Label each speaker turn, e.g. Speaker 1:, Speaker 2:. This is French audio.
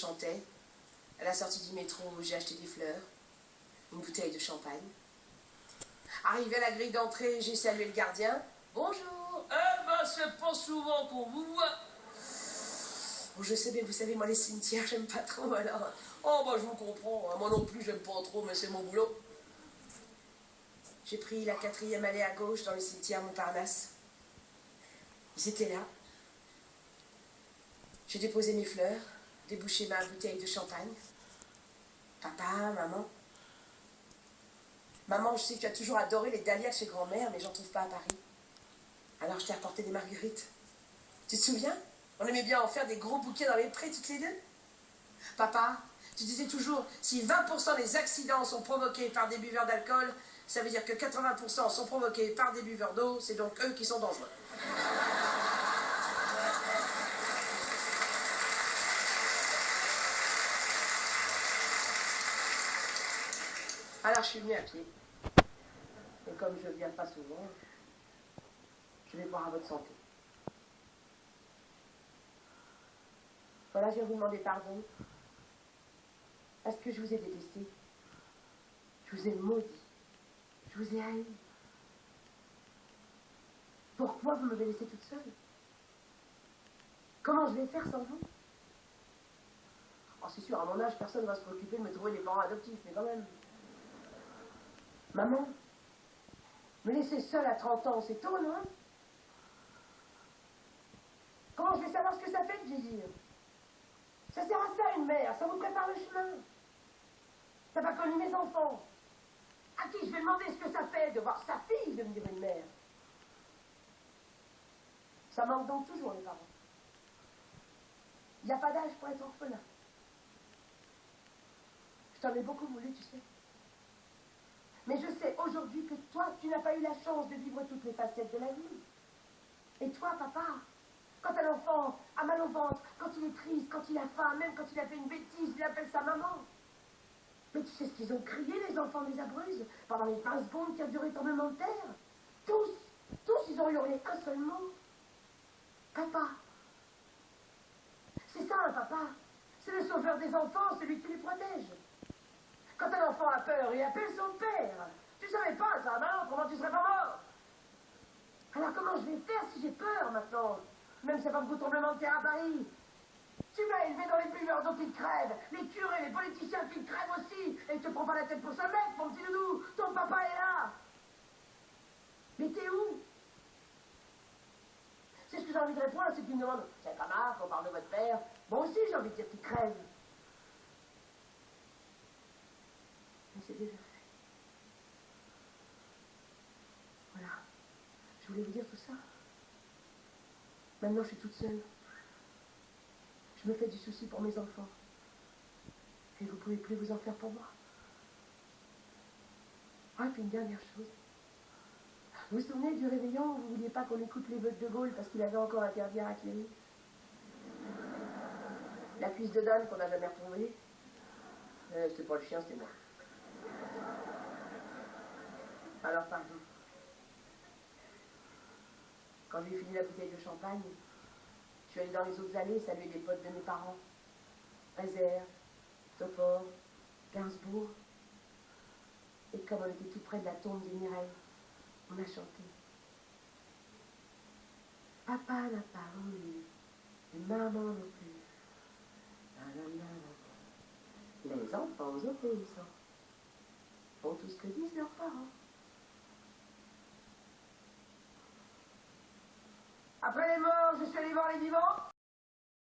Speaker 1: chantait. À la sortie du métro, j'ai acheté des fleurs, une bouteille de champagne. Arrivé à la grille d'entrée, j'ai salué le gardien. Bonjour.
Speaker 2: Eh ben, c'est pas souvent qu'on vous voit.
Speaker 1: Bon, je sais, mais vous savez, moi, les cimetières, j'aime pas trop, alors...
Speaker 2: Oh, bah, je vous comprends. Moi non plus, j'aime pas trop, mais c'est mon boulot.
Speaker 1: J'ai pris la 4e allée à gauche dans le cimetière Montparnasse. Ils étaient là. J'ai déposé mes fleurs, débouché ma bouteille de champagne. Papa, maman. Maman, je sais que tu as toujours adoré les dahlias de chez grand-mère, mais j'en trouve pas à Paris. Alors je t'ai apporté des marguerites. Tu te souviens? On aimait bien en faire des gros bouquets dans les prés toutes les deux. Papa, tu disais toujours, si 20% des accidents sont provoqués par des buveurs d'alcool, ça veut dire que 80% sont provoqués par des buveurs d'eau, c'est donc eux qui sont dangereux. Alors je suis venue à pied. Et comme je ne viens pas souvent, je vais boire à votre santé. Voilà, je vais vous demander pardon. Parce que je vous ai détesté. Je vous ai maudit. Je vous ai haï. Pourquoi vous m'avez laissée toute seule? Comment je vais faire sans vous? Oh, c'est sûr, à mon âge, personne ne va se préoccuper de me trouver des parents adoptifs, mais quand même. Maman, me laisser seule à 30 ans, c'est tôt, non? Comment je vais savoir ce que ça fait de vieillir? Ça sert à ça, une mère, ça vous prépare le chemin. T'as pas connu mes enfants. À qui je vais demander ce que ça fait de voir sa fille devenir une mère? Ça manque donc toujours, les parents. Il n'y a pas d'âge pour être orphelin. Je t'en ai beaucoup voulu, tu sais. Mais je sais aujourd'hui que toi, tu n'as pas eu la chance de vivre toutes les facettes de la vie. Et toi, papa, quand un enfant a mal au ventre, quand il est triste, quand il a faim, même quand il a fait une bêtise, il appelle sa maman. Mais tu sais ce qu'ils ont crié, les enfants des Abruzzes, pendant les 20 secondes qui a duré le tremblement de terre? Tous, ils ont hurlé un seul mot. Papa. C'est ça, un papa. C'est le sauveur des enfants, celui qui les protège. Quand un enfant a peur, il appelle son père. Tu savais pas ça, non? Comment tu serais pas mort? Alors comment je vais faire si j'ai peur maintenant? Même si c'est pas beaucoup de tremblement de terre à Paris. Tu m'as élevé dans les buveurs d'eau qui crèvent, les curés, les politiciens qui crèvent aussi, et tu te prends pas la tête pour ça, mec, mon petit doudou, ton papa est là. Mais t'es où? C'est ce que j'ai envie de répondre à ceux qui me demandent, c'est pas marre qu'on parle de votre père. Moi aussi j'ai envie de dire qu'il crève. Mais c'est déjà fait. Voilà. Je voulais vous dire tout ça. Maintenant je suis toute seule. Je me fais du souci pour mes enfants. Et vous pouvez plus vous en faire pour moi. Ah, et puis une dernière chose. Vous vous souvenez du réveillon où vous ne vouliez pas qu'on écoute les vœux de Gaulle parce qu'il avait encore interdit à Racléry? La cuisse de Donne qu'on n'a jamais retrouvée? C'était pas le chien, c'était moi. Alors, pardon. Quand j'ai fini la bouteille de champagne, je suis allée dans les autres allées saluer des potes de mes parents. Rézère, Topor, Gainsbourg. Et comme on était tout près de la tombe de Mireille, on a chanté. Papa n'a pas voulu, et maman non plus. Les enfants obéissants font tout ce que disent leurs parents. Après les morts, je suis allé voir les vivants.